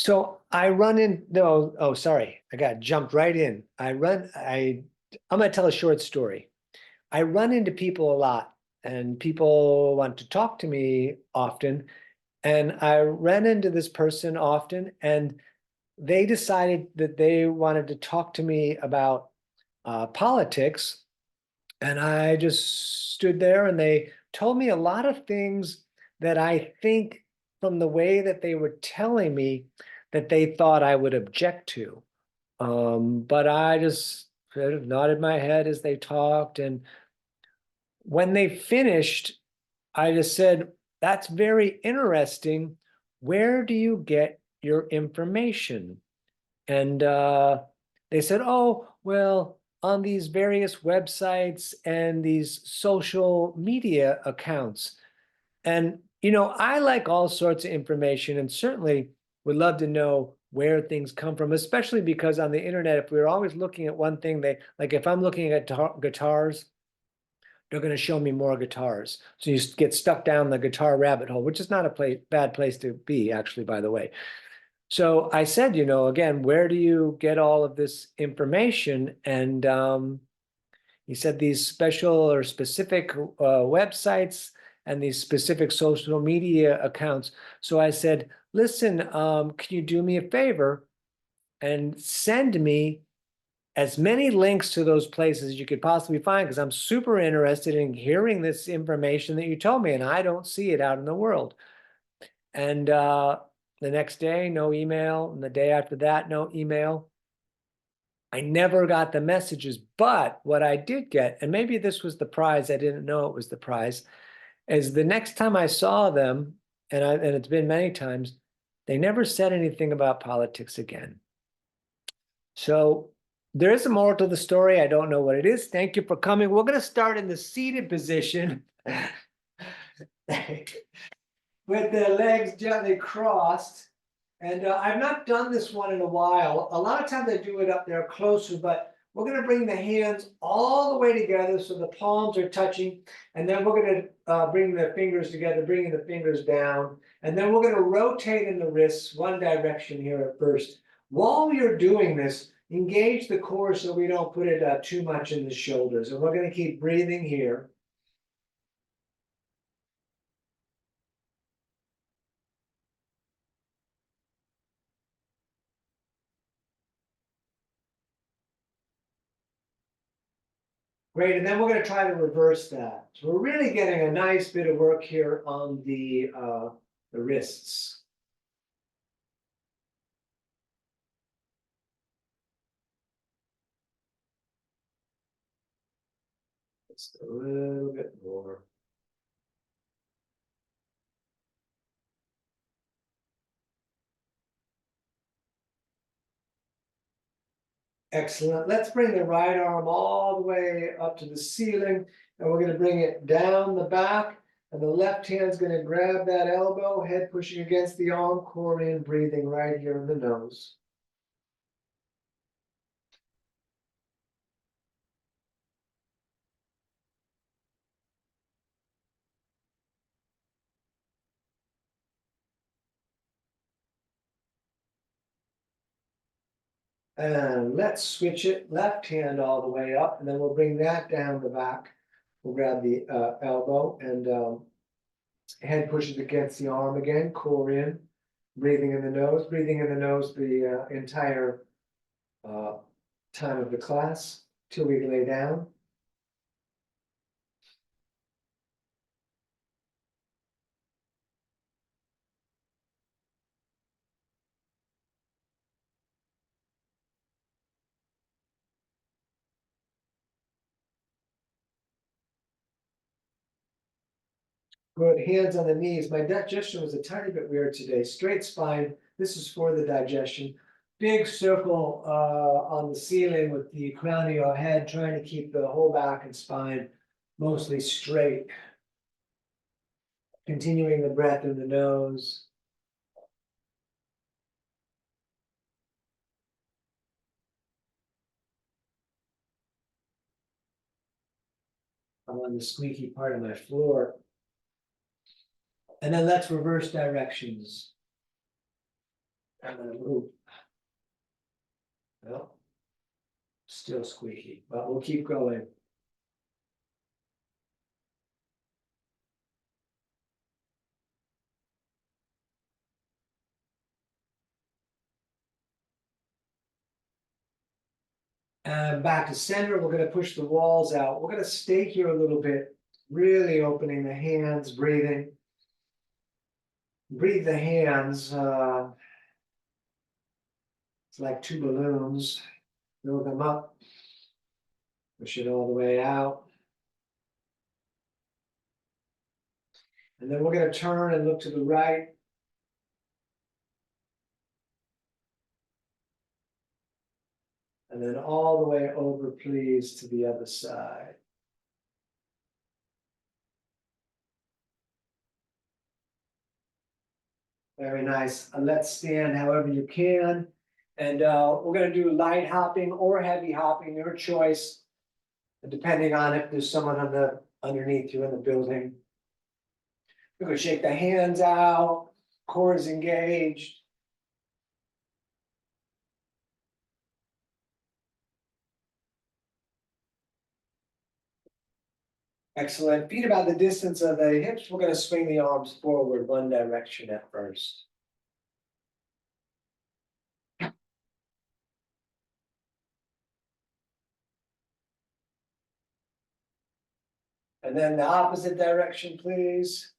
So I run in, no, oh, sorry, I got jumped right in. I'm gonna tell a short story. I run into people a lot and people want to talk to me often. And I ran into this person often and they decided that they wanted to talk to me about politics. And I just stood there and they told me a lot of things that I think from the way that they were telling me that they thought I would object to. But I just sort of nodded my head as they talked. And when they finished, I just said, "That's very interesting. Where do you get your information?" And they said, "Oh, well, on these various websites and these social media accounts." And, I like all sorts of information and certainly would love to know where things come from, especially because on the internet, if we're always looking at one thing, like if I'm looking at guitars, they're going to show me more guitars. So you get stuck down the guitar rabbit hole, which is not a bad place to be, actually, by the way. So I said, again, where do you get all of this information? And he said these special or specific websites and these specific social media accounts. So I said, listen, can you do me a favor and send me as many links to those places as you could possibly find? Because I'm super interested in hearing this information that you told me, and I don't see it out in the world. And the next day, no email. And the day after that, no email. I never got the messages. But what I did get, and maybe this was the prize, I didn't know it was the prize, is the next time I saw them, and it's been many times, they never said anything about politics again. So there is a moral to the story. I don't know what it is. Thank you for coming. We're going to start in the seated position with the legs gently crossed. And I've not done this one in a while. A lot of times I do it up there closer, but we're going to bring the hands all the way together so the palms are touching. And then we're going to bring the fingers together, bringing the fingers down. And then we're going to rotate in the wrists one direction here at first. While you're doing this, engage the core so we don't put it too much in the shoulders. And we're going to keep breathing here. Great, and then we're going to try to reverse that. So we're really getting a nice bit of work here on the wrists. Just a little bit more. Excellent. Let's bring the right arm all the way up to the ceiling, and we're going to bring it down the back. And the left hand's going to grab that elbow, head pushing against the arm, core in, breathing right here in the nose. And let's switch it, left hand all the way up, and then we'll bring that down the back. We'll grab the elbow and head pushes against the arm again, core in, breathing in the nose, the entire time of the class till we lay down. Good, hands on the knees. My digestion was a tiny bit weird today. Straight spine, this is for the digestion. Big circle on the ceiling with the crown of your head, trying to keep the whole back and spine mostly straight. Continuing the breath in the nose. I'm on the squeaky part of my floor. And then let's reverse directions. I'm gonna move. Well, still squeaky, but we'll keep going. And back to center, we're gonna push the walls out. We're gonna stay here a little bit, really opening the hands, breathing. Breathe the hands, it's like two balloons. Fill them up. Push it all the way out. And then we're gonna turn and look to the right. And then all the way over, please, to the other side. Very nice. Let's stand however you can. And we're gonna do light hopping or heavy hopping, your choice. Depending on if there's someone underneath you in the building. We're gonna shake the hands out, core is engaged. Excellent. Feet about the distance of the hips. We're gonna swing the arms forward one direction at first. And then the opposite direction, please.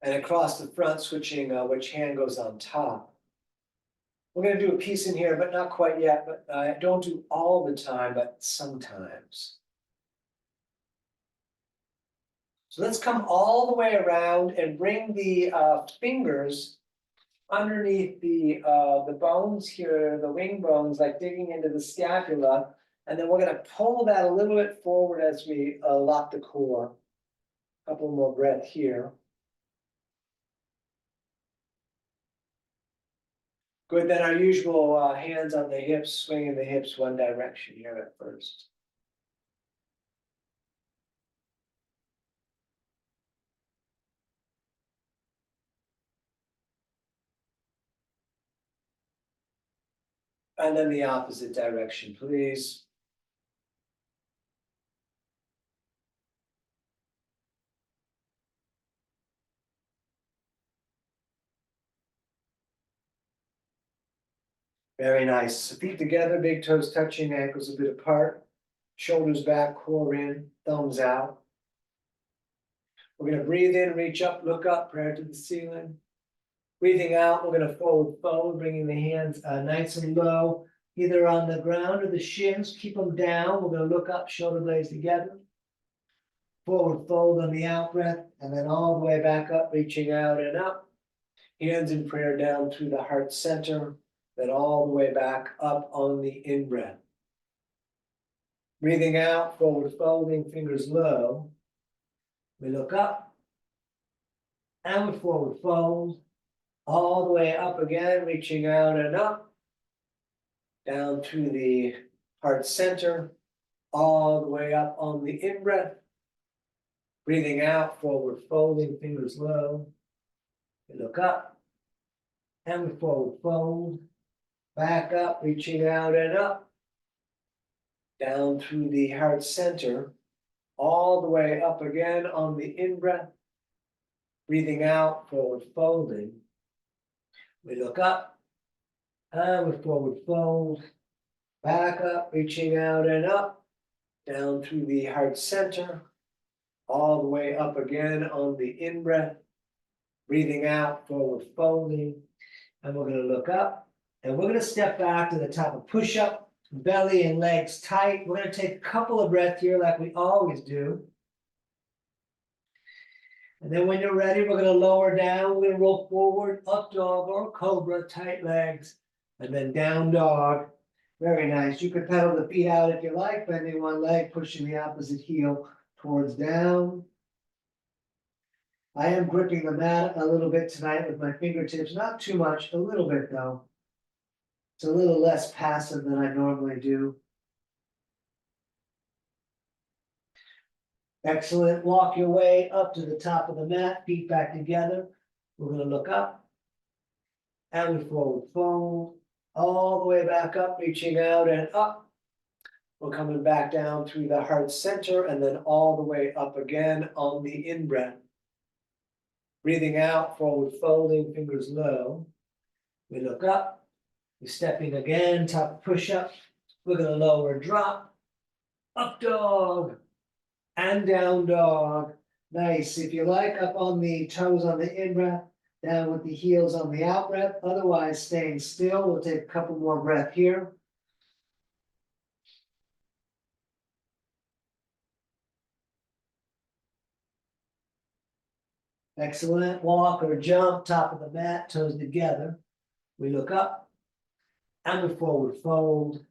And across the front, switching which hand goes on top. We're gonna do a piece in here, but not quite yet, but I don't do all the time, but sometimes. So let's come all the way around and bring the fingers underneath the bones here, the wing bones, like digging into the scapula. And then we're gonna pull that a little bit forward as we lock the core. Couple more breath here. Good, then our usual hands on the hips, swinging the hips one direction here at first. And then the opposite direction, please. Very nice. Feet together, big toes touching, ankles a bit apart. Shoulders back, core in, thumbs out. We're gonna breathe in, reach up, look up, prayer to the ceiling. Breathing out, we're gonna forward fold, bringing the hands nice and low, either on the ground or the shins. Keep them down. We're gonna look up, shoulder blades together. Forward fold on the out breath, and then all the way back up, reaching out and up. Hands in prayer down through the heart center, then all the way back up on the in breath. Breathing out, forward folding, fingers low. We look up, and we forward fold, all the way up again, reaching out and up. Down to the heart center, all the way up on the in breath. Breathing out, forward folding, fingers low. We look up, and we forward fold. Back up, reaching out and up. Down through the heart center, all the way up again on the in breath. Breathing out, forward folding. We look up, and we forward fold. Back up, reaching out and up. Down through the heart center, all the way up again on the in breath. Breathing out, forward folding. And we're gonna look up. And we're gonna step back to the top of push-up, belly and legs tight. We're gonna take a couple of breaths here like we always do. And then when you're ready, we're gonna lower down. We're gonna roll forward, up dog or cobra, tight legs, and then down dog. Very nice. You can pedal the feet out if you like, bending one leg, pushing the opposite heel towards down. I am gripping the mat a little bit tonight with my fingertips, not too much, a little bit though. It's a little less passive than I normally do. Excellent. Walk your way up to the top of the mat, feet back together. We're gonna look up. And we forward fold, all the way back up, reaching out and up. We're coming back down through the heart center and then all the way up again on the in-breath. Breathing out, forward folding, fingers low. We look up, we're stepping again, top push-up. We're gonna lower drop, up dog, and down dog. Nice. If you like, up on the toes on the in-breath, down with the heels on the out-breath. Otherwise, staying still. We'll take a couple more breaths here. Excellent. Walk or jump, top of the mat, toes together. We look up and we forward fold.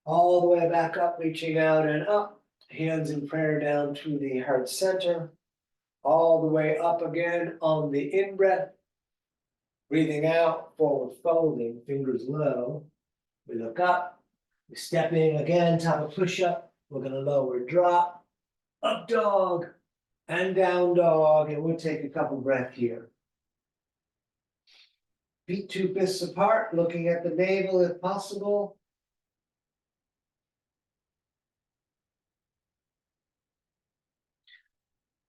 All the way back up, reaching out and up. Hands in prayer down to the heart center. All the way up again on the in-breath. Breathing out, forward folding, fingers low. We look up. We're stepping again, top of push-up. We're going to lower drop, up dog, and down dog. And we'll take a couple breaths here. Feet 2 fists apart, looking at the navel if possible.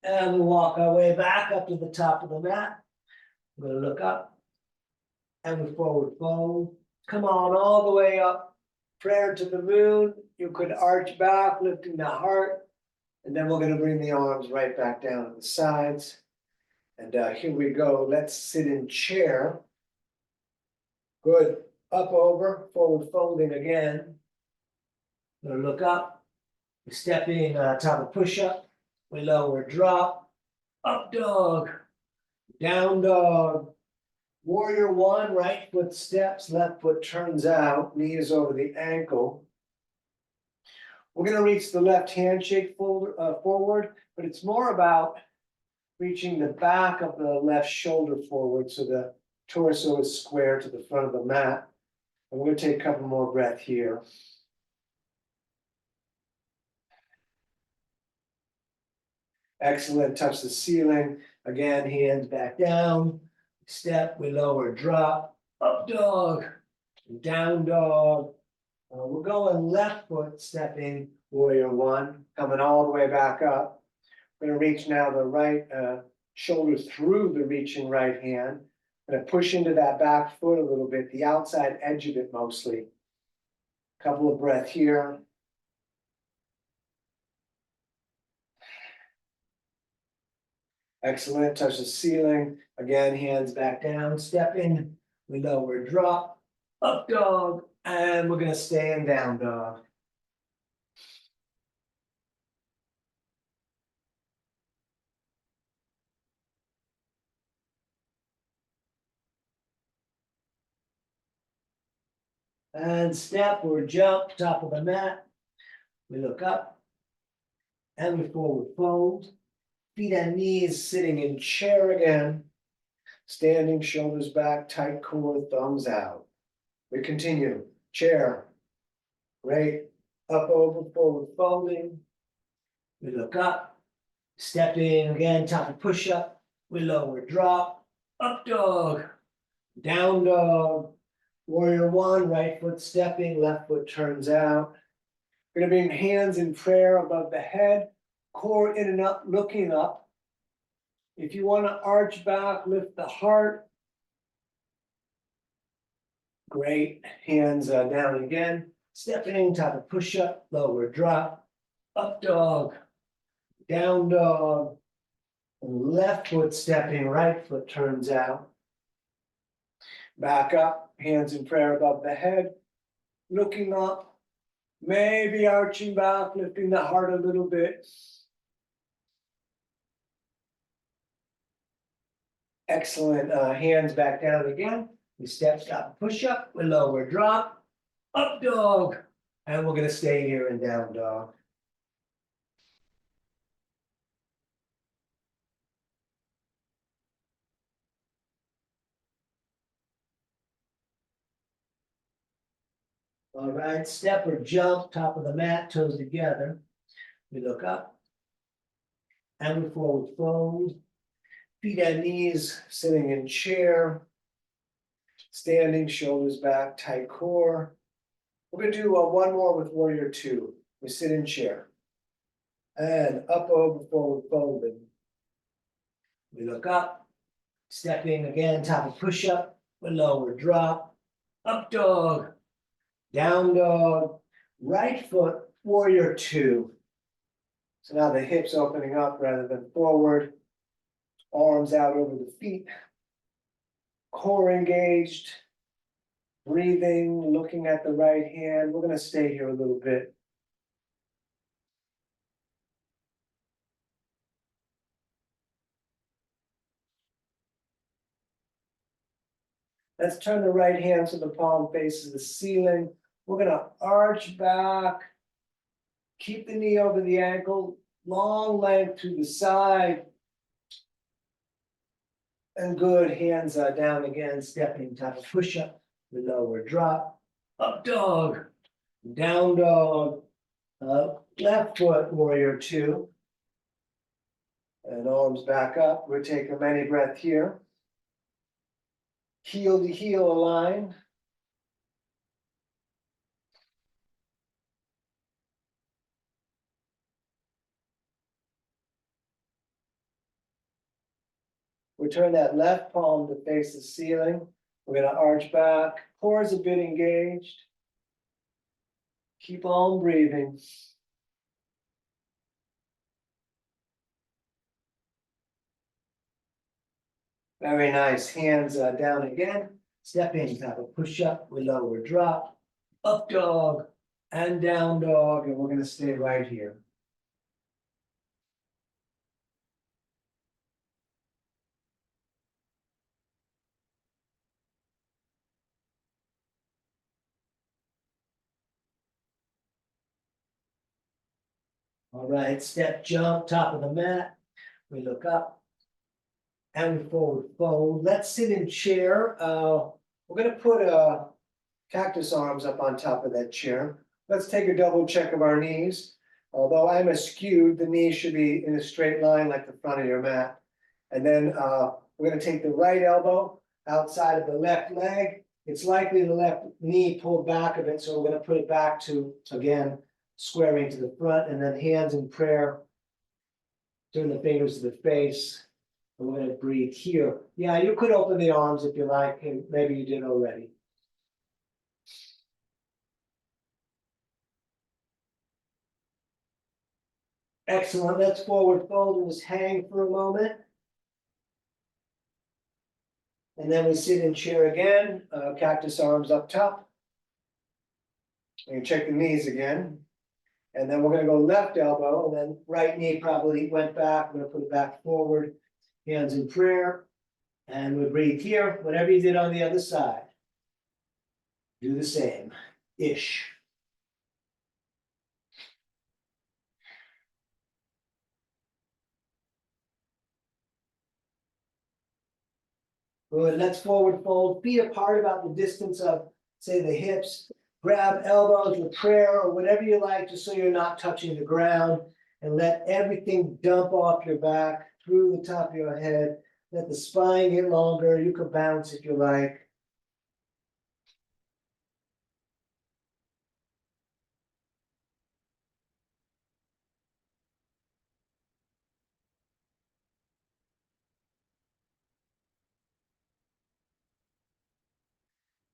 And we'll walk our way back up to the top of the mat. We're going to look up and we forward fold. Come on all the way up. Prayer to the moon. You could arch back, lifting the heart. And then we're going to bring the arms right back down to the sides. And here we go. Let's sit in chair. Good. Up over, forward folding again. Gonna look up. We're stepping top of push-up. We lower drop. Up dog. Down dog. Warrior 1, right foot steps, left foot turns out, knees over the ankle. We're going to reach the left handshake forward, but it's more about reaching the back of the left shoulder forward so the torso is square to the front of the mat. And we're going to take a couple more breaths here. Excellent. Touch the ceiling. Again, hands back down. Step, we lower, drop, up dog, down dog. We're going left foot stepping, warrior 1, coming all the way back up. We're going to reach now the right shoulder through the reaching right hand. Going to push into that back foot a little bit, the outside edge of it mostly. Couple of breaths here. Excellent. Touch the ceiling. Again, hands back down. Step in. We lower, drop, up dog, and we're going to stay in down dog. And step or jump, top of the mat. We look up and we forward fold. Feet and knees sitting in chair again. Standing, shoulders back, tight core, thumbs out. We continue. Chair. Great. Up, over, forward folding. We look up. Stepping again, top of push-up. We lower, drop. Up dog. Down dog. Warrior 1, right foot stepping, left foot turns out. We're going to bring hands in prayer above the head, core in and up, looking up. If you want to arch back, lift the heart. Great. Hands down again. Stepping, top of push-up, lower drop, up dog, down dog. Left foot stepping, right foot turns out. Back up, hands in prayer above the head, looking up, maybe arching back, lifting the heart a little bit. Excellent. Hands back down again. We step, stop, push up, we lower, drop, up dog, and we're going to stay here in down dog. All right, step or jump, top of the mat, toes together. We look up. And we forward fold. Feet at knees, sitting in chair. Standing, shoulders back, tight core. We're gonna do one more with warrior two. We sit in chair. And up over forward folding. We look up. Stepping again, top of push-up, lower drop, up dog, down dog, right foot, warrior two. So now the hips opening up rather than forward, arms out over the feet, core engaged, breathing, looking at the right hand. We're gonna stay here a little bit. Let's turn the right hand so the palm faces the ceiling. We're gonna arch back, keep the knee over the ankle, long length to the side. And good, hands down again, stepping, top of push-up, the lower drop, up dog, down dog, left foot, warrior two. And arms back up, we're taking a mini breath here. Heel to heel align. We turn that left palm to face the ceiling. We're gonna arch back, core is a bit engaged. Keep on breathing. Very nice, hands down again. Stepping, top of push up, we lower drop, up dog and down dog, and we're gonna stay right here. All right, step jump, top of the mat. We look up and we forward fold. Let's sit in chair. We're gonna put cactus arms up on top of that chair. Let's take a double check of our knees. Although I'm askewed, the knees should be in a straight line like the front of your mat. And then we're gonna take the right elbow outside of the left leg. It's likely the left knee pulled back a bit, so we're gonna put it back to, again, squaring to the front, and then hands in prayer. Turn the fingers to the face. And we're gonna breathe here. Yeah, you could open the arms if you like, and maybe you did already. Excellent, let's forward fold and just hang for a moment. And then we sit in chair again, cactus arms up top. And check the knees again. And then we're gonna go left elbow, and then right knee probably went back. We're gonna put it back forward, hands in prayer. And we breathe here, whatever you did on the other side. Do the same, ish. Good, let's forward fold, feet apart about the distance of, say, the hips. Grab elbows with prayer or whatever you like, just so you're not touching the ground. And let everything dump off your back through the top of your head. Let the spine get longer, you can bounce if you like.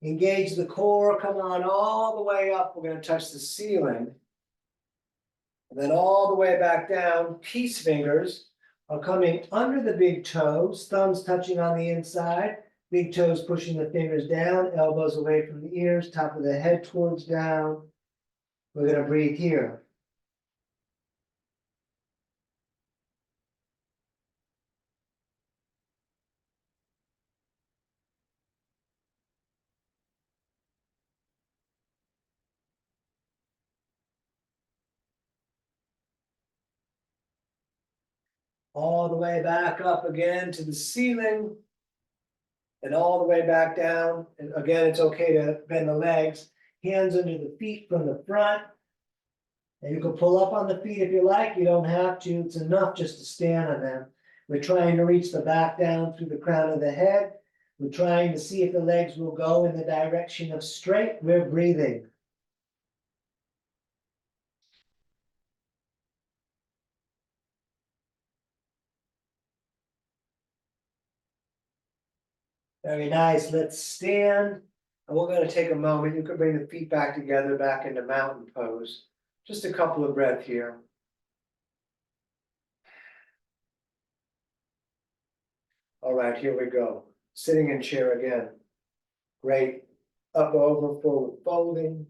Engage the core, come on all the way up, we're gonna touch the ceiling. And then all the way back down, peace fingers are coming under the big toes, thumbs touching on the inside, big toes pushing the fingers down, elbows away from the ears, top of the head towards down. We're gonna breathe here. All the way back up again to the ceiling. And all the way back down. And again, it's okay to bend the legs. hands under the feet from the front. And you can pull up on the feet if you like, you don't have to, it's enough just to stand on them. We're trying to reach the back down through the crown of the head. We're trying to see if the legs will go in the direction of straight. We're breathing. Very nice. Let's stand. And we're going to take a moment. You can bring the feet back together, back into mountain pose. Just a couple of breaths here. All right, here we go. Sitting in chair again. Great. Up, over, forward, folding.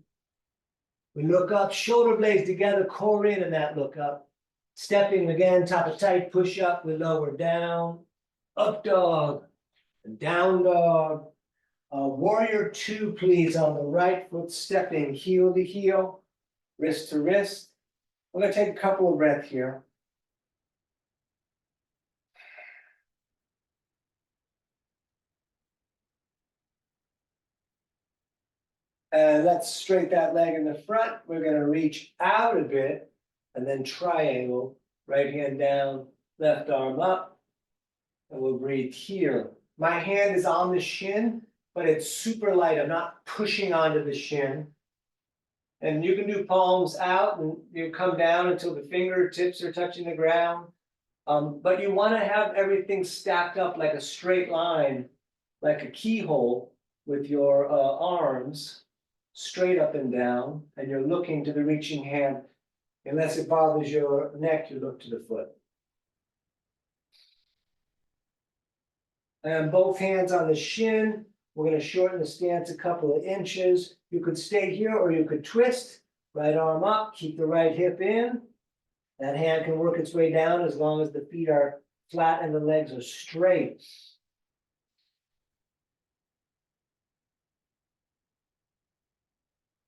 We look up, shoulder blades together, core in that look up. Stepping again, top of tight, push up, we lower down. Up dog, down dog. Warrior two, please, on the right foot, stepping heel to heel, wrist to wrist. We're gonna take a couple of breaths here. And let's straight that leg in the front. We're gonna reach out a bit and then triangle, right hand down, left arm up. And we'll breathe here. My hand is on the shin, but it's super light. I'm not pushing onto the shin. And you can do palms out and you come down until the fingertips are touching the ground. But you want to have everything stacked up like a straight line, like a keyhole with your arms straight up and down. And you're looking to the reaching hand. Unless it bothers your neck, you look to the foot. And both hands on the shin. We're going to shorten the stance a couple of inches. You could stay here or you could twist. Right arm up, keep the right hip in. That hand can work its way down as long as the feet are flat and the legs are straight.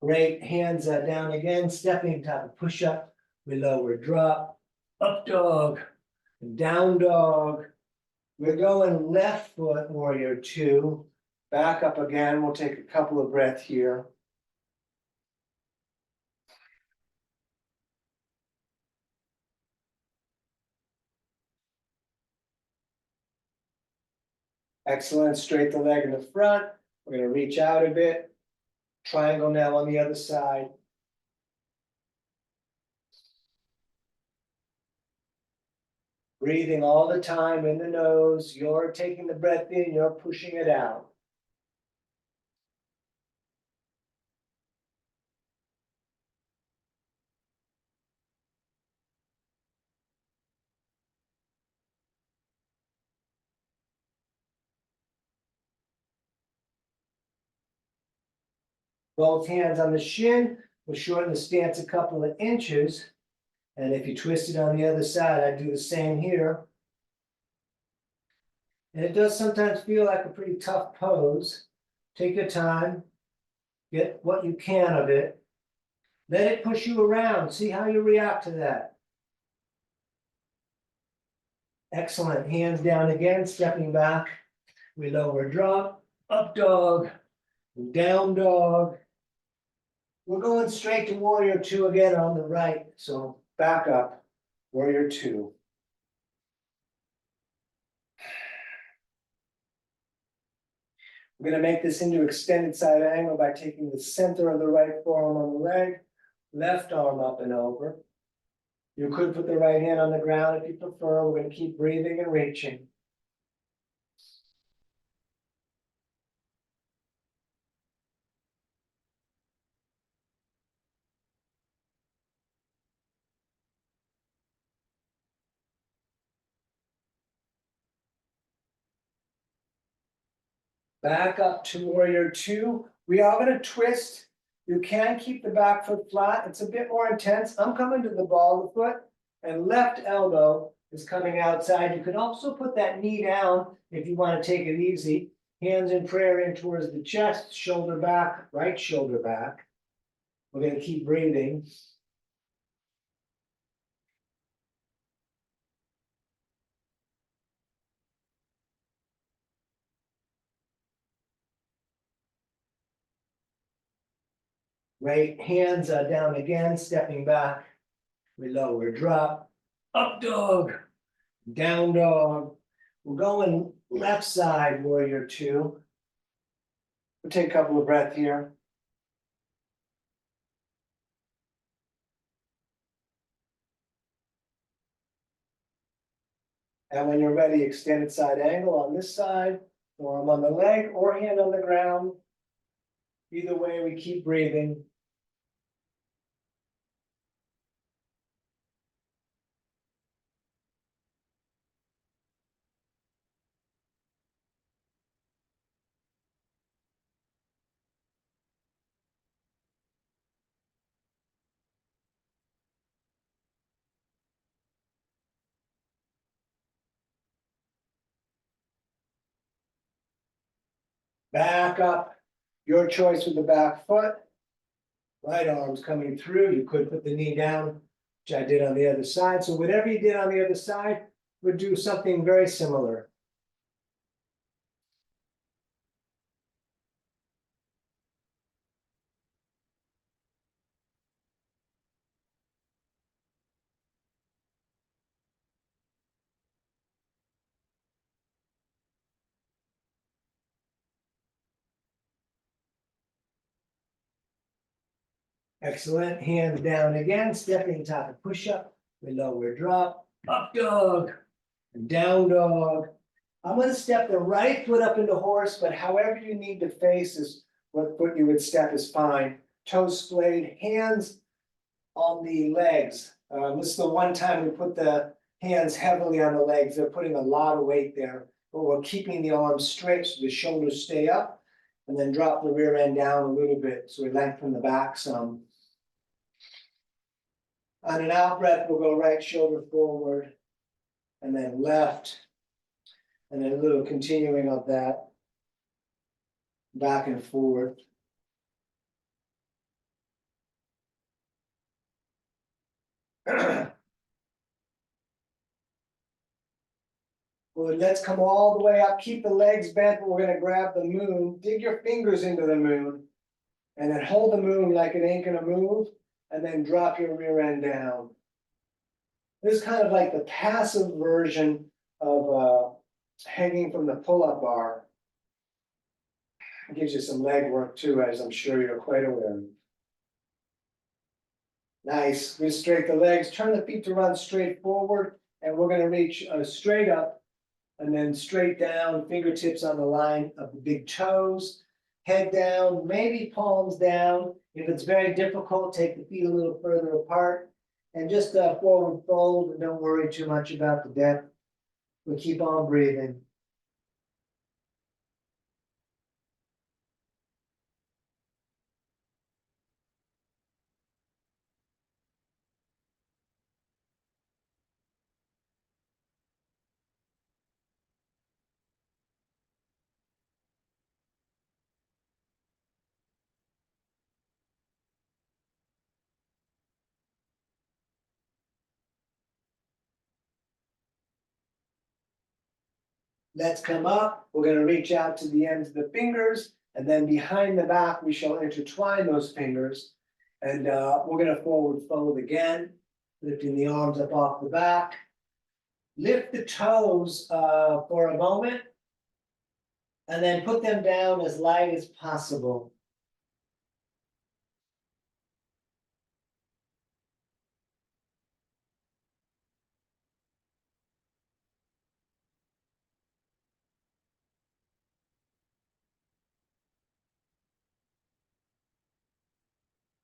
Great, hands down again, stepping, top of push up. We lower, drop, up dog, down dog. We're going left foot, warrior two. Back up again. We'll take a couple of breaths here. Excellent. Straight the leg in the front. We're going to reach out a bit. Triangle now on the other side. Breathing all the time in the nose. You're taking the breath in, you're pushing it out. Both hands on the shin. We'll shorten the stance a couple of inches. And if you twist it on the other side, I do the same here. And it does sometimes feel like a pretty tough pose. Take your time. Get what you can of it. Let it push you around. See how you react to that. Excellent. Hands down again, stepping back. We lower, drop, up dog, down dog. We're going straight to warrior two again on the right. So back up, warrior two. We're going to make this into extended side angle by taking the center of the right forearm on the leg, left arm up and over. You could put the right hand on the ground if you prefer. We're going to keep breathing and reaching. Back up to warrior two. We are going to twist. You can keep the back foot flat. It's a bit more intense. I'm coming to the ball of the foot and left elbow is coming outside. You can also put that knee down if you want to take it easy. Hands in prayer in towards the chest, shoulder back, right shoulder back. We're going to keep breathing. Right hands are down again, stepping back. We lower, drop, up dog, down dog. We're going left side, warrior two. We'll take a couple of breaths here. And when you're ready, extended side angle on this side, or I'm on the leg or hand on the ground. Either way, we keep breathing. Back up, your choice with the back foot. Right arm's coming through, you could put the knee down, which I did on the other side. So whatever you did on the other side, would do something very similar. Excellent, hands down again, stepping top of push-up, we lower drop, up dog, and down dog. I'm gonna step the right foot up into horse, but however you need to face is what foot you would step is fine. Toes splayed, hands on the legs. This is the one time we put the hands heavily on the legs. They're putting a lot of weight there, but we're keeping the arms straight so the shoulders stay up. And then drop the rear end down a little bit, so we lengthen the back some. On an out breath, we'll go right shoulder forward, and then left, and then a little continuing of that, back and forward. Well, let's come all the way up, keep the legs bent, but we're gonna grab the moon, dig your fingers into the moon, and then hold the moon like it ain't gonna move, and then drop your rear end down. This is kind of like the passive version of hanging from the pull-up bar. It gives you some leg work too, as I'm sure you're quite aware. Nice, we straight the legs, turn the feet to run straight forward, and we're gonna reach straight up, and then straight down, fingertips on the line of the big toes, head down, maybe palms down. If it's very difficult, take the feet a little further apart, and just forward fold, and don't worry too much about the depth. We'll keep on breathing. Let's come up, we're gonna reach out to the ends of the fingers, and then behind the back, we shall intertwine those fingers. And we're gonna forward fold again, lifting the arms up off the back. Lift the toes for a moment, and then put them down as light as possible.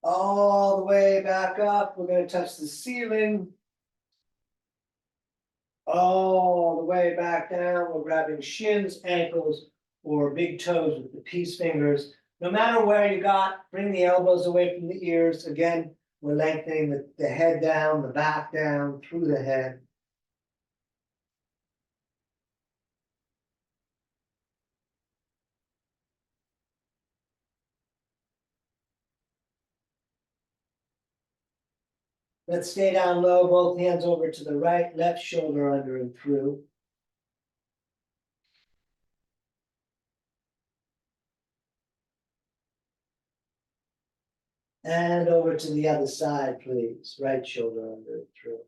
All the way back up, we're gonna touch the ceiling. All the way back down, we're grabbing shins, ankles, or big toes with the peace fingers. No matter where you got, bring the elbows away from the ears. Again, we're lengthening the head down, the back down, through the head. Let's stay down low, both hands over to the right, left shoulder under and through. And over to the other side, please. Right shoulder under through.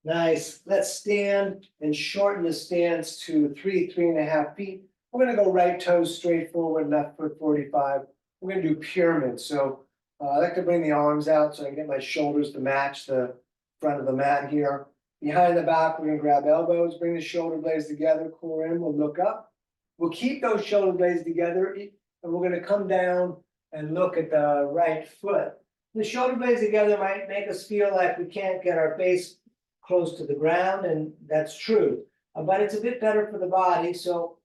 Nice. Let's stand and shorten the stance to 3.5 feet. We're gonna go right toes straight forward, left foot 45. We're gonna do pyramid. So I like to bring the arms out so I can get my shoulders to match the front of the mat here. Behind the back, we're gonna grab elbows, bring the shoulder blades together, core in, we'll look up. We'll keep those shoulder blades together, and we're gonna come down and look at the right foot. The shoulder blades together might make us feel like we can't get our face close to the ground, and that's true. But it's a bit better for the body, so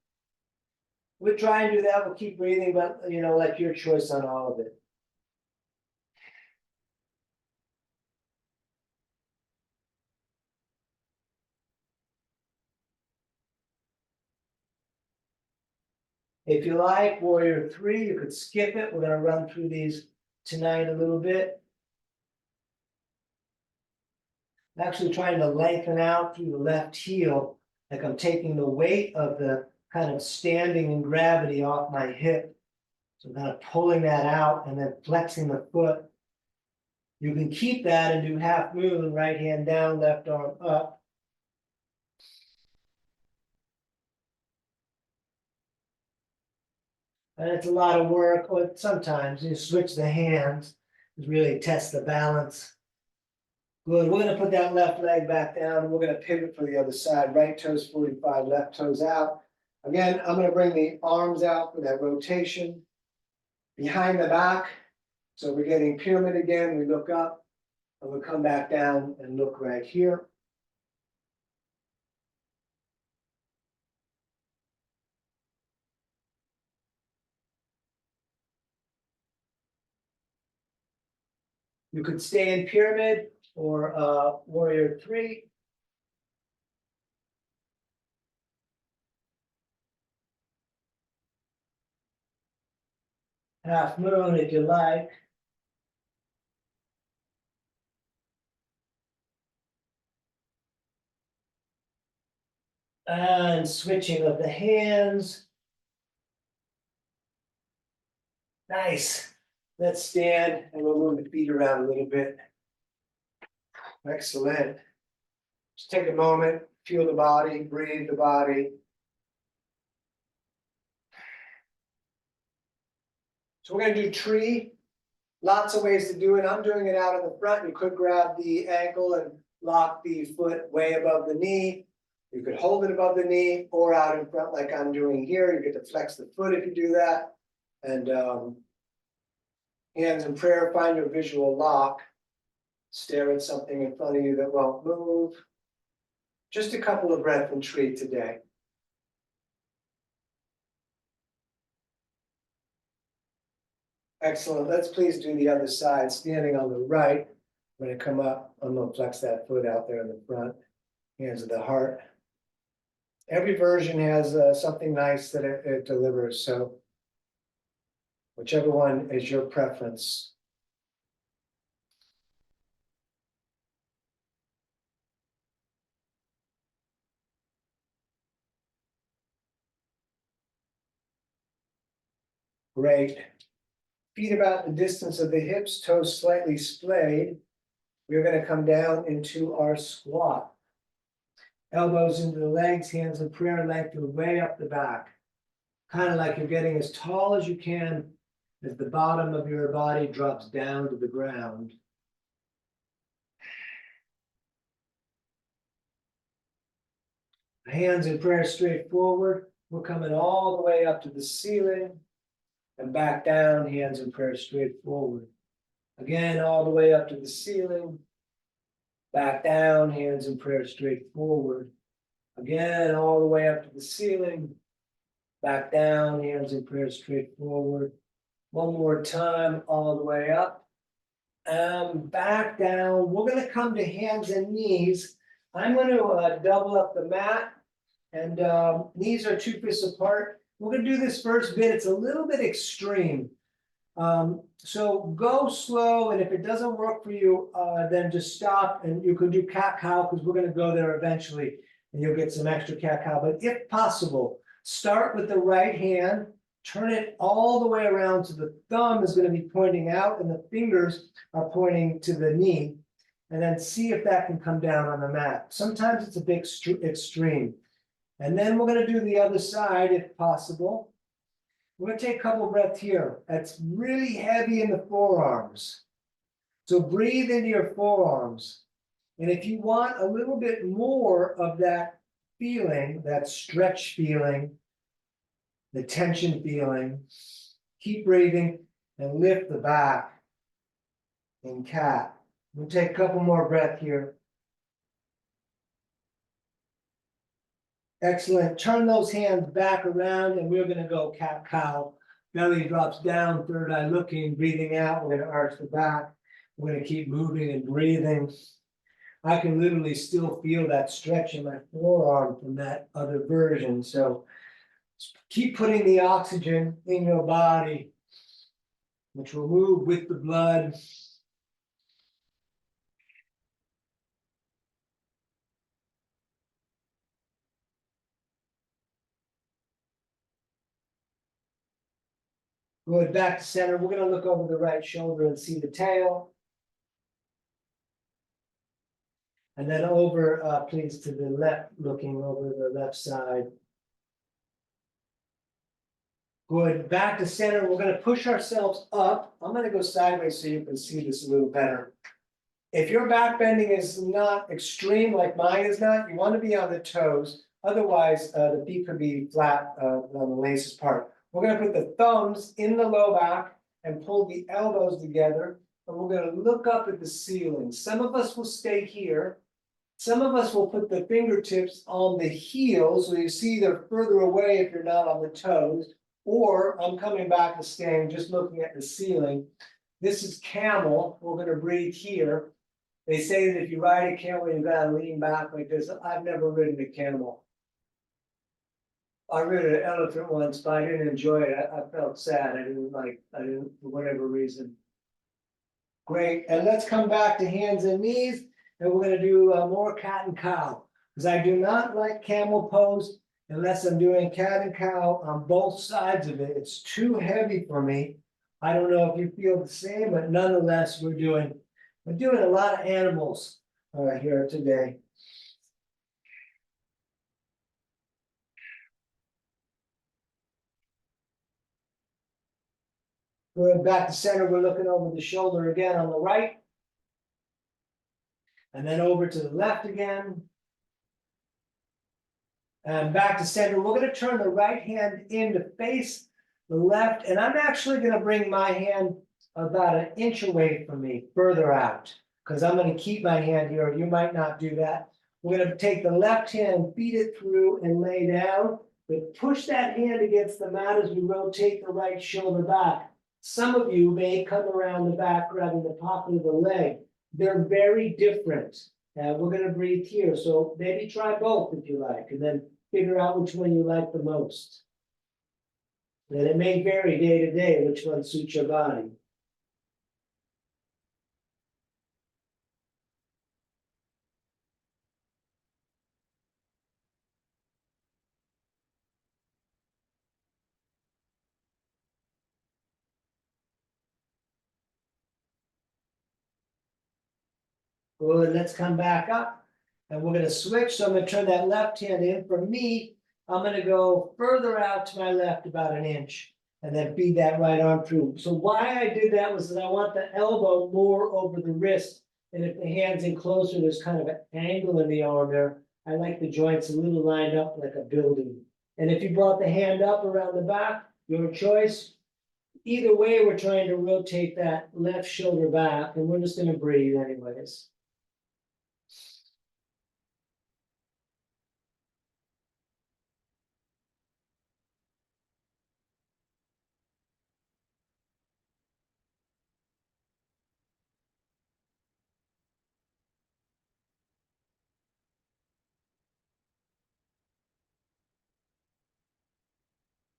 we'll try and do that. We'll keep breathing, but like your choice on all of it. If you like warrior 3, you could skip it. We're going to run through these tonight a little bit. I'm actually trying to lengthen out through the left heel, like I'm taking the weight of the kind of standing and gravity off my hip. So kind of pulling that out and then flexing the foot. You can keep that and do half moon, right hand down, left arm up. And it's a lot of work, but sometimes you switch the hands, to really test the balance. Good, we're gonna put that left leg back down, we're gonna pivot for the other side, right toes 45, left toes out. Again, I'm gonna bring the arms out for that rotation. Behind the back, so we're getting pyramid again, we look up, and we'll come back down and look right here. You could stay in pyramid or warrior 3. Half moon if you like. And switching of the hands. Nice. Let's stand and we'll move the feet around a little bit. Excellent. Just take a moment, feel the body, breathe the body. So we're going to do tree. Lots of ways to do it. I'm doing it out in the front. You could grab the ankle and lock the foot way above the knee. You could hold it above the knee or out in front like I'm doing here. You get to flex the foot if you do that. And hands in prayer, find your visual lock. Stare at something in front of you that won't move. Just a couple of breath and tree today. Excellent. Let's please do the other side. Standing on the right. When I come up, I'm going to flex that foot out there in the front. Hands at the heart. Every version has something nice that it delivers. So whichever one is your preference. Great. Feet about the distance of the hips, toes slightly splayed. We're going to come down into our squat. Elbows into the legs, hands in prayer, lengthen way up the back. Kind of like you're getting as tall as you can as the bottom of your body drops down to the ground. Hands in prayer straight forward. We're coming all the way up to the ceiling and back down, hands in prayer straight forward. Again, all the way up to the ceiling. Back down, hands in prayer straight forward. Again, all the way up to the ceiling. Back down, hands in prayer straight forward. One more time, all the way up. And back down. We're going to come to hands and knees. I'm going to double up the mat. And knees are 2 fists apart. We're going to do this first bit. It's a little bit extreme. So go slow, and if it doesn't work for you, then just stop, and you can do cat cow because we're going to go there eventually, and you'll get some extra cat cow. But if possible, Start with the right hand, turn it all the way around so the thumb is going to be pointing out and the fingers are pointing to the knee. And then see if that can come down on the mat. Sometimes it's a bit extreme. And then we're going to do the other side if possible. We're going to take a couple breaths here. That's really heavy in the forearms. So breathe into your forearms. And if you want a little bit more of that feeling, that stretch feeling, the tension feeling, keep breathing and lift the back in cat. We'll take a couple more breaths here. Excellent. Turn those hands back around and we're going to go cat cow. Belly drops down, third eye looking, breathing out. We're going to arch the back. We're going to keep moving and breathing. I can literally still feel that stretch in my forearm from that other version. So keep putting the oxygen in your body, which will move with the blood. Good, back to center. We're going to look over the right shoulder and see the tail. And then over, please, to the left, looking over the left side. Good, back to center. We're going to push ourselves up. I'm going to go sideways so you can see this a little better. If your back bending is not extreme like mine is not, you want to be on the toes. Otherwise, the feet could be flat on the laces part. We're going to put the thumbs in the low back and pull the elbows together. And we're going to look up at the ceiling. Some of us will stay here. Some of us will put the fingertips on the heels, so you see they're further away if you're not on the toes. Or I'm coming back to staying, just looking at the ceiling. This is camel. We're going to breathe here. They say that if you ride a camel, you got to lean back like this. I've never ridden a camel. I rode an elephant once, but I didn't enjoy it. I felt sad. I didn't, for whatever reason. Great. And let's come back to hands and knees. And we're going to do more cat and cow. Because I do not like camel pose unless I'm doing cat and cow on both sides of it. It's too heavy for me. I don't know if you feel the same, but nonetheless, we're doing a lot of animals here today. Going back to center, we're looking over the shoulder again on the right. And then over to the left again. And back to center. We're going to turn the right hand in to face the left. And I'm actually going to bring my hand about an inch away from me, further out. Because I'm going to keep my hand here. You might not do that. We're going to take the left hand, feed it through and lay down. But push that hand against the mat as we rotate the right shoulder back. Some of you may come around the back, grabbing the pocket of the leg. They're very different. We're going to breathe here. So maybe try both if you like, and then figure out which one you like the most. And it may vary day to day which one suits your body. Good, let's come back up and we're going to switch. So I'm going to turn that left hand in. For me, I'm going to go further out to my left about an inch and then feed that right arm through. So why I did that was that I want the elbow more over the wrist. And if the hand's in closer, there's kind of an angle in the arm there. I like the joints a little lined up like a building. And if you brought the hand up around the back, your choice. Either way, we're trying to rotate that left shoulder back, and we're just going to breathe anyways.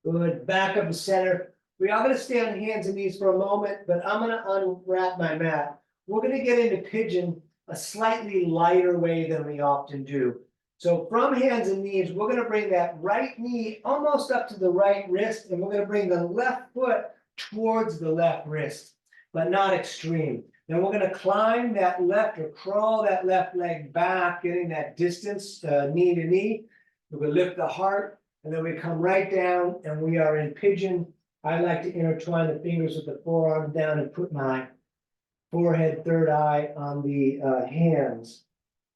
Good, back up to center. We are going to stay on hands and knees for a moment, but I'm going to unwrap my mat. We're going to get into pigeon a slightly lighter way than we often do. So from hands and knees, we're gonna bring that right knee almost up to the right wrist, and we're gonna bring the left foot towards the left wrist, but not extreme. Then we're gonna climb that left or crawl that left leg back, getting that distance, knee to knee. We're gonna lift the heart, and then we come right down, and we are in pigeon. I like to intertwine the fingers with the forearms down and put my forehead, third eye on the hands.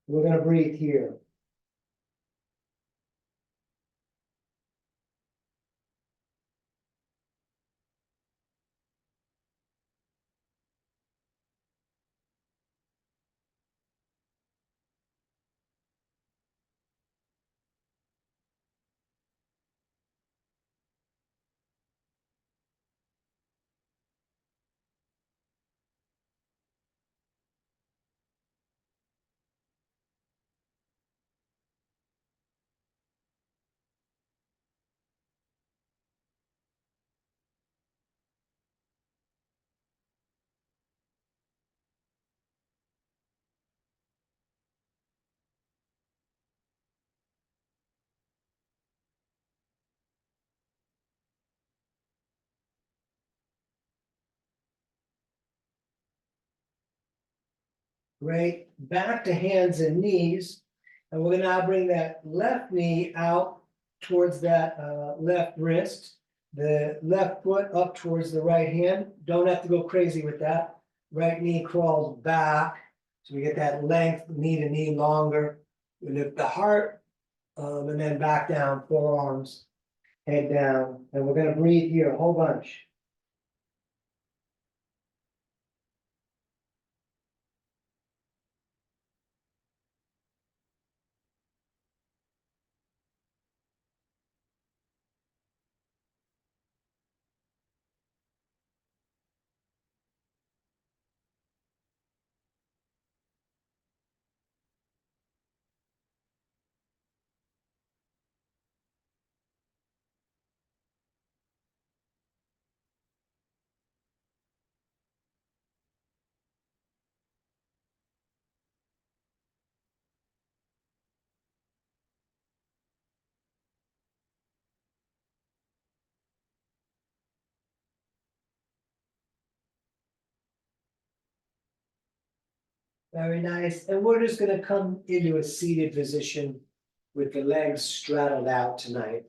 We're gonna breathe here. Great, back to hands and knees. And we're gonna now bring that left knee out towards that left wrist. The left foot up towards the right hand. Don't have to go crazy with that. Right knee crawls back. So we get that length, knee to knee longer. We lift the heart, and then back down, forearms, head down. And we're gonna breathe here a whole bunch. Very nice. And we're just gonna come into a seated position with the legs straddled out tonight.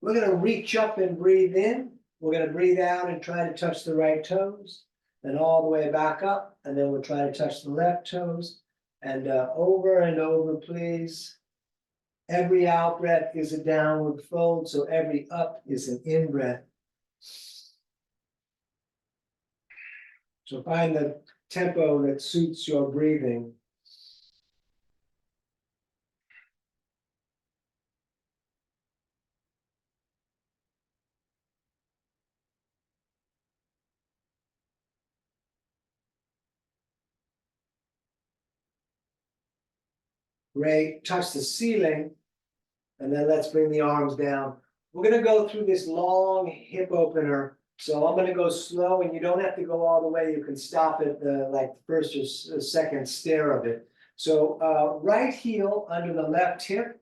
We're gonna reach up and breathe in. We're gonna breathe out and try to touch the right toes. Then all the way back up, and then we'll try to touch the left toes. And over and over, please. Every out breath is a downward fold, so every up is an in breath. So find the tempo that suits your breathing. Great, touch the ceiling. And then let's bring the arms down. We're gonna go through this long hip opener. So I'm gonna go slow, and you don't have to go all the way. You can stop at the like first or second stare of it. So right heel under the left hip.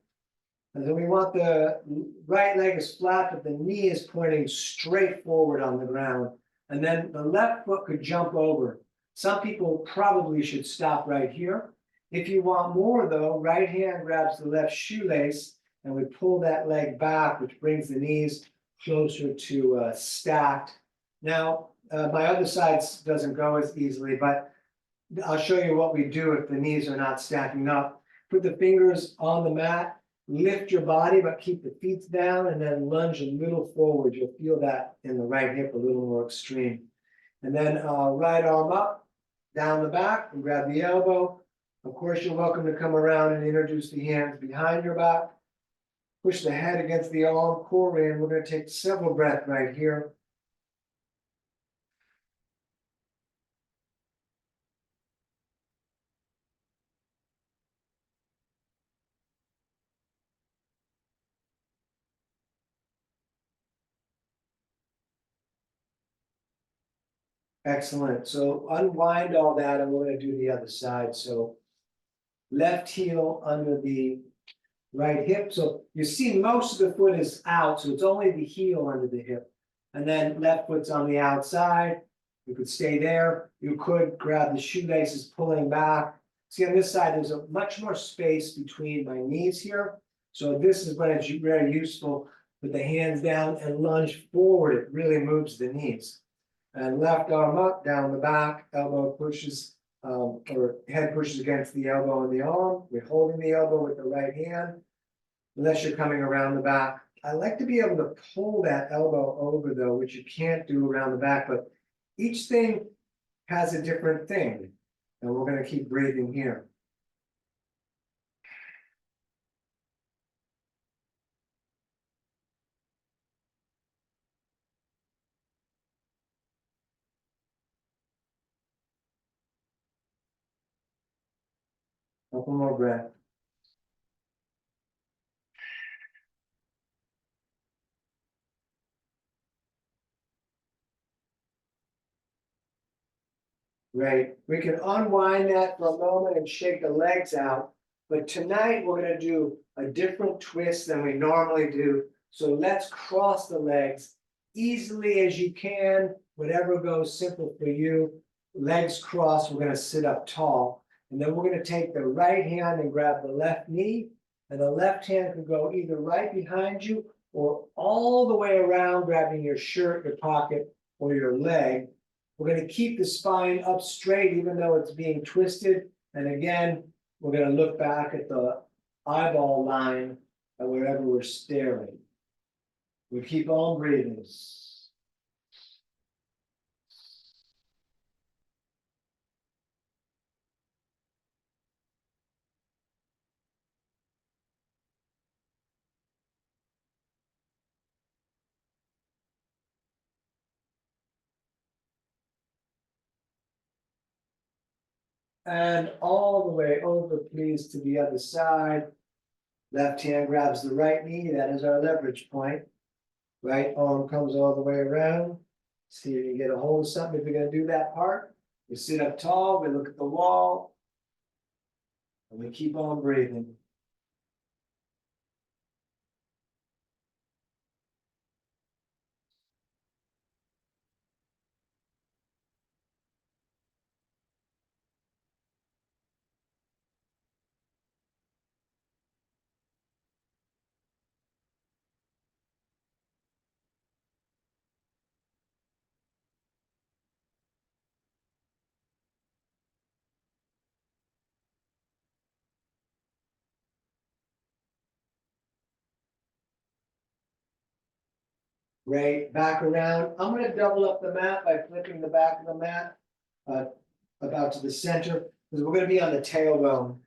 And then we want the right leg is flat, but the knee is pointing straight forward on the ground. And then the left foot could jump over. Some people probably should stop right here. If you want more though, right hand grabs the left shoelace, and we pull that leg back, which brings the knees closer to stacked. Now, my other side doesn't go as easily, but I'll show you what we do if the knees are not stacking up. Put the fingers on the mat, lift your body, but keep the feet down, and then lunge a little forward. You'll feel that in the right hip a little more extreme. And then right arm up, down the back, and grab the elbow. Of course, you're welcome to come around and introduce the hands behind your back. Push the head against the arm, core in. We're going to take several breaths right here. Excellent. So unwind all that, and we're going to do the other side. So left heel under the right hip. So you see most of the foot is out, so it's only the heel under the hip. And then left foot's on the outside. You could stay there. You could grab the shoelaces pulling back. See, on this side, there's a much more space between my knees here. So this is when it's very useful. Put the hands down and lunge forward. It really moves the knees. And left arm up, down the back, elbow pushes, or head pushes against the elbow and the arm. We're holding the elbow with the right hand, unless you're coming around the back. I like to be able to pull that elbow over though, which you can't do around the back, but each thing has a different thing. And we're going to keep breathing here. Couple more breaths. Great. We can unwind that for a moment and shake the legs out. But tonight we're going to do a different twist than we normally do. So let's cross the legs easily as you can, whatever goes simple for you. Legs crossed, we're going to sit up tall. And then we're going to take the right hand and grab the left knee. And the left hand can go either right behind you or all the way around, grabbing your shirt, your pocket, or your leg. We're going to keep the spine up straight, even though it's being twisted. And again, we're going to look back at the eyeball line at wherever we're staring. We keep on breathing. And all the way over, please, to the other side. Left hand grabs the right knee. That is our leverage point. Right arm comes all the way around. See if you get a hold of something if you're going to do that part. We sit up tall, we look at the wall, and we keep on breathing. Great, back around. I'm going to double up the mat by flipping the back of the mat about to the center, because we're going to be on the tailbone.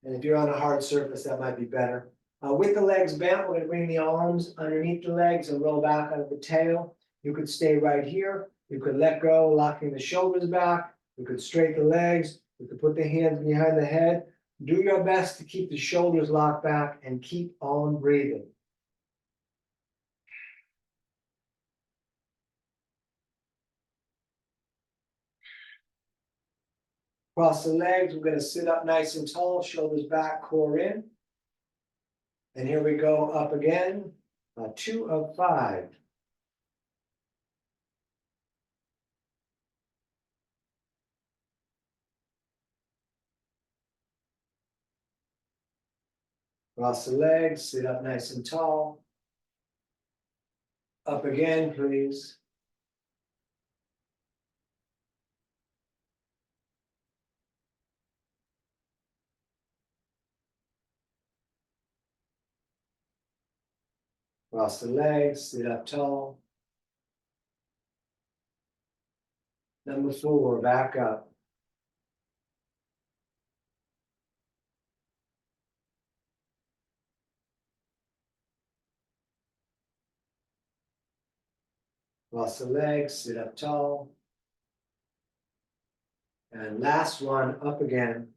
And if you're on a hard surface, that might be better. With the legs bent, we're going to bring the arms underneath the legs and roll back out of the tail. You could stay right here. You could let go, locking the shoulders back. You could straighten the legs. You could put the hands behind the head. Do your best to keep the shoulders locked back and keep on breathing. Cross the legs, we're going to sit up nice and tall, shoulders back, core in. And here we go up again, 2 of 5. Cross the legs, sit up nice and tall. Up again, please. Cross the legs, sit up tall. Number 4, back up. Cross the legs, sit up tall. And last one, up again.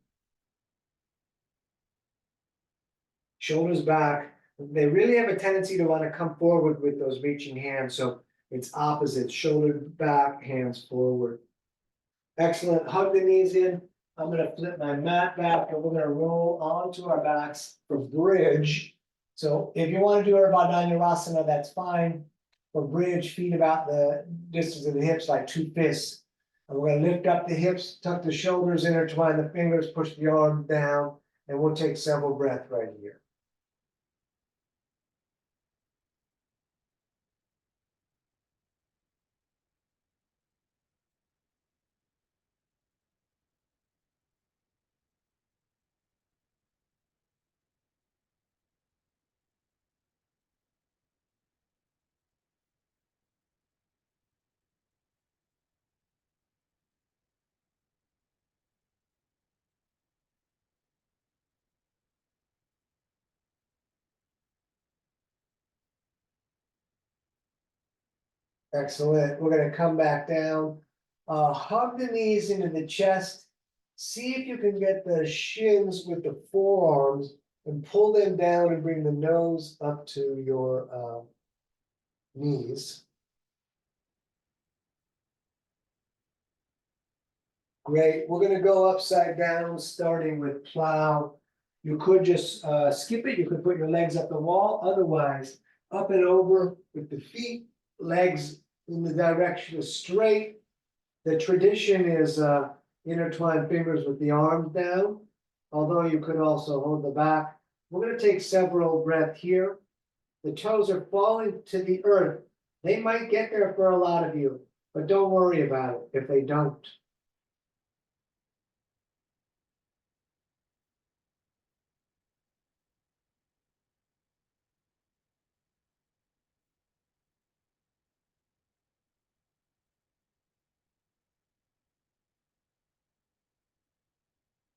Shoulders back. They really have a tendency to want to come forward with those reaching hands. So it's opposite, shoulder back, hands forward. Excellent. Hug the knees in. I'm gonna flip my mat back and we're gonna roll onto our backs for bridge. So if you wanna do Urdhva that's fine. For bridge, feet about the distance of the hips, like 2 fists. And we're gonna lift up the hips, tuck the shoulders, intertwine the fingers, push the arms down, and we'll take several breaths right here. Excellent. We're gonna come back down. Hug the knees into the chest. See if you can get the shins with the forearms and pull them down and bring the nose up to your knees. Great. We're gonna go upside down, starting with plow. You could just skip it. You could put your legs up the wall. Otherwise, up and over with the feet, legs in the direction of straight. The tradition is intertwine fingers with the arms down, although you could also hold the back. We're gonna take several breaths here. The toes are falling to the earth. They might get there for a lot of you, but don't worry about it if they don't.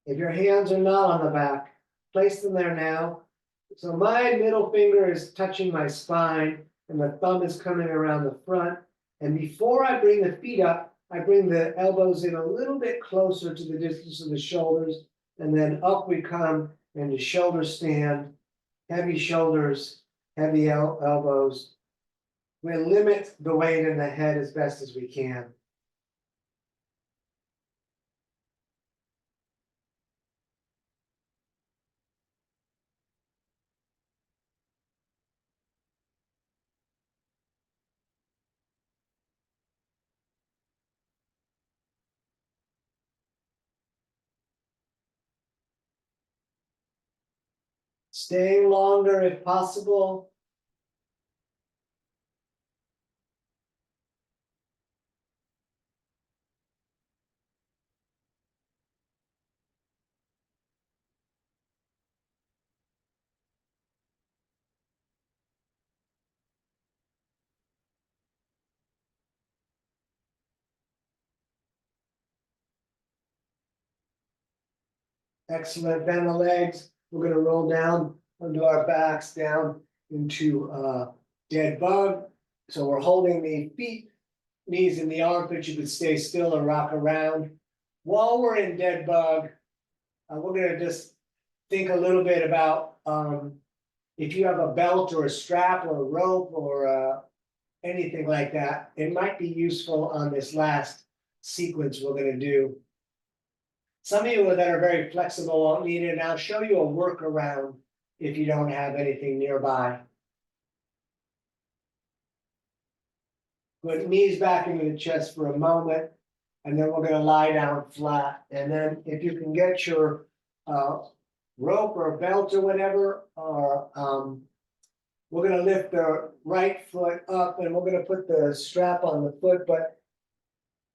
If your hands are not on the back, place them there now. So my middle finger is touching my spine and the thumb is coming around the front. And before I bring the feet up, I bring the elbows in a little bit closer to the distance of the shoulders. And then up we come into shoulder stand, heavy shoulders, heavy elbows. We limit the weight in the head as best as we can. Staying longer if possible. Excellent. Bend the legs. We're gonna roll down onto our backs, down into dead bug. So we're holding the feet, knees in the armpits. You could stay still or rock around. While we're in dead bug, we're gonna just think a little bit about if you have a belt or a strap or a rope or anything like that, it might be useful on this last sequence we're gonna do. Some of you that are very flexible won't need it, and I'll show you a workaround if you don't have anything nearby. Put knees back into the chest for a moment, and then we're gonna lie down flat. And then if you can get your rope or belt or whatever, or we're gonna lift the right foot up and we're gonna put the strap on the foot, but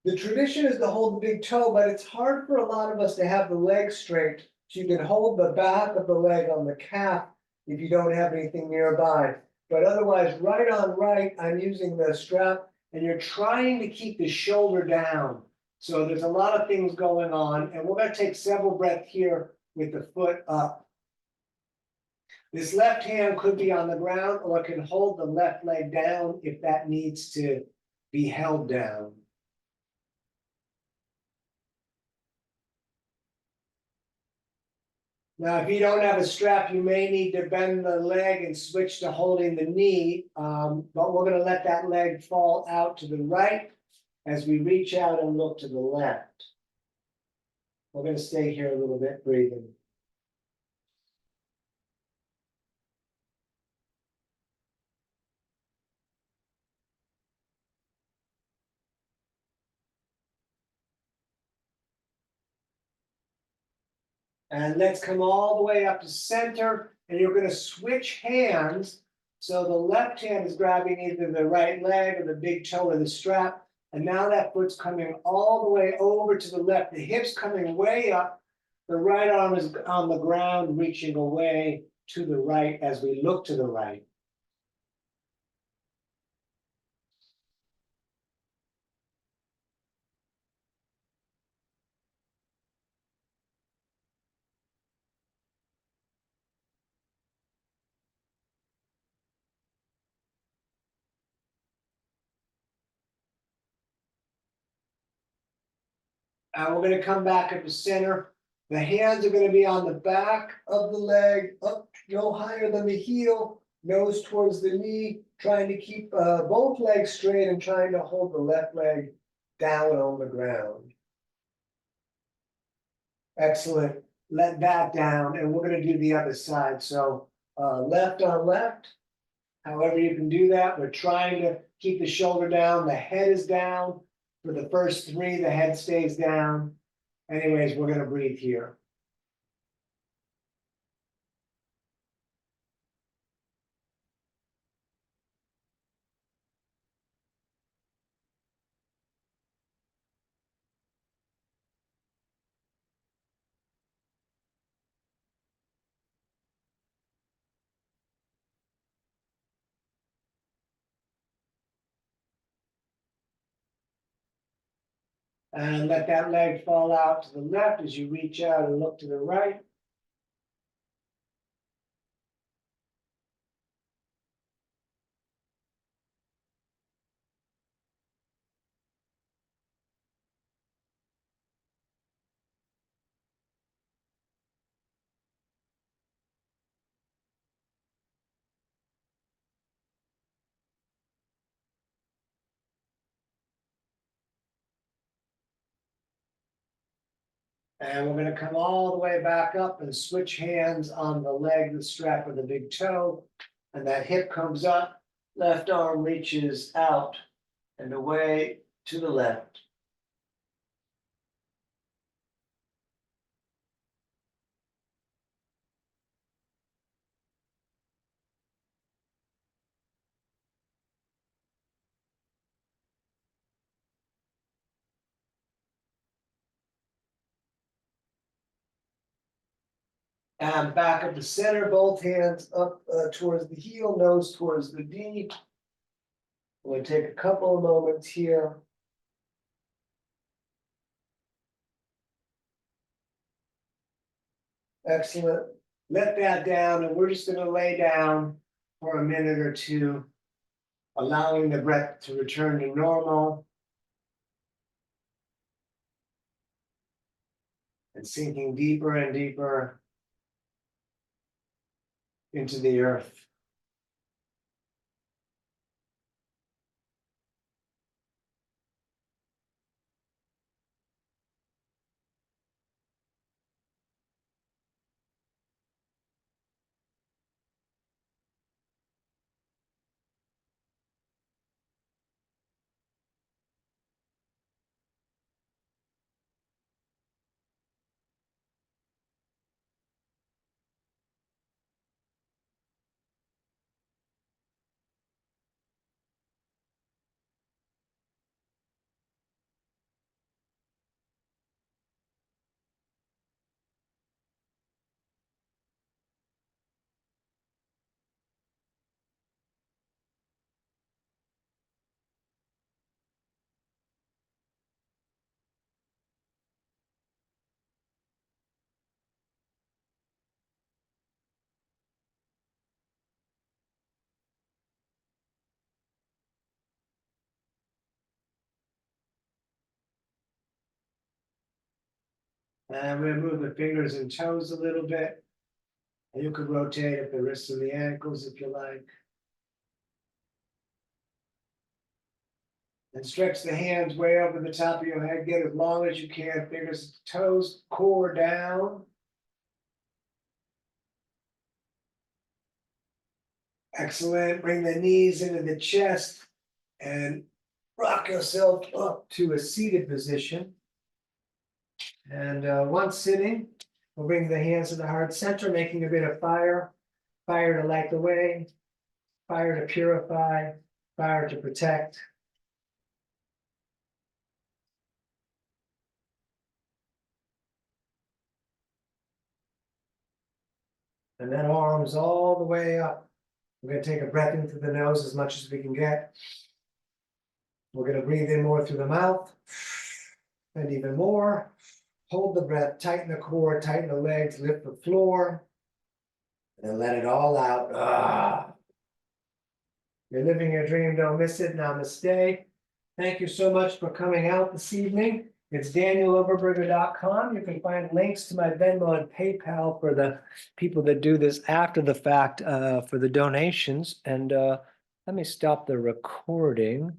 the tradition is to hold the big toe, but it's hard for a lot of us to have the leg straight. So you can hold the back of the leg on the calf if you don't have anything nearby. But otherwise, right on right, I'm using the strap and you're trying to keep the shoulder down. So there's a lot of things going on, and we're gonna take several breaths here with the foot up. This left hand could be on the ground or it can hold the left leg down if that needs to be held down. Now, if you don't have a strap, you may need to bend the leg and switch to holding the knee, but we're gonna let that leg fall out to the right as we reach out and look to the left. We're gonna stay here a little bit, breathing. And let's come all the way up to center, and you're gonna switch hands. So the left hand is grabbing either the right leg or the big toe or the strap. And now that foot's coming all the way over to the left, the hip's coming way up. The right arm is on the ground, reaching away to the right as we look to the right. And we're gonna come back at the center. The hands are gonna be on the back of the leg, up no higher than the heel, nose towards the knee, trying to keep both legs straight and trying to hold the left leg down on the ground. Excellent. Let that down, and we're gonna do the other side. So left on left. However you can do that, we're trying to keep the shoulder down, the head is down. For the first three, the head stays down. Anyways, we're gonna breathe here. And let that leg fall out to the left as you reach out and look to the right. And we're gonna come all the way back up and switch hands on the leg, the strap of the big toe. And that hip comes up, left arm reaches out and away to the left. And back at the center, both hands up towards the heel, nose towards the knee. We'll take a couple of moments here. Excellent. Let that down, and we're just gonna lay down for a minute or two, allowing the breath to return to normal. And sinking deeper and deeper into the earth. And we're gonna move the fingers and toes a little bit. And you could rotate at the wrists and the ankles if you like. And stretch the hands way over the top of your head, get as long as you can, fingers, toes, core down. Excellent, bring the knees into the chest and rock yourself up to a seated position. And once sitting, we'll bring the hands to the heart center, making a bit of fire. Fire to light the way, fire to purify, fire to protect. And then arms all the way up. We're gonna take a breath in through the nose as much as we can get. We're gonna breathe in more through the mouth. And even more. Hold the breath, tighten the core, tighten the legs, lift the floor. And let it all out. Ah. You're living your dream, don't miss it. Namaste. Thank you so much for coming out this evening. It's danieloberberger.com. You can find links to my Venmo and PayPal for the people that do this after the fact for the donations. And let me stop the recording.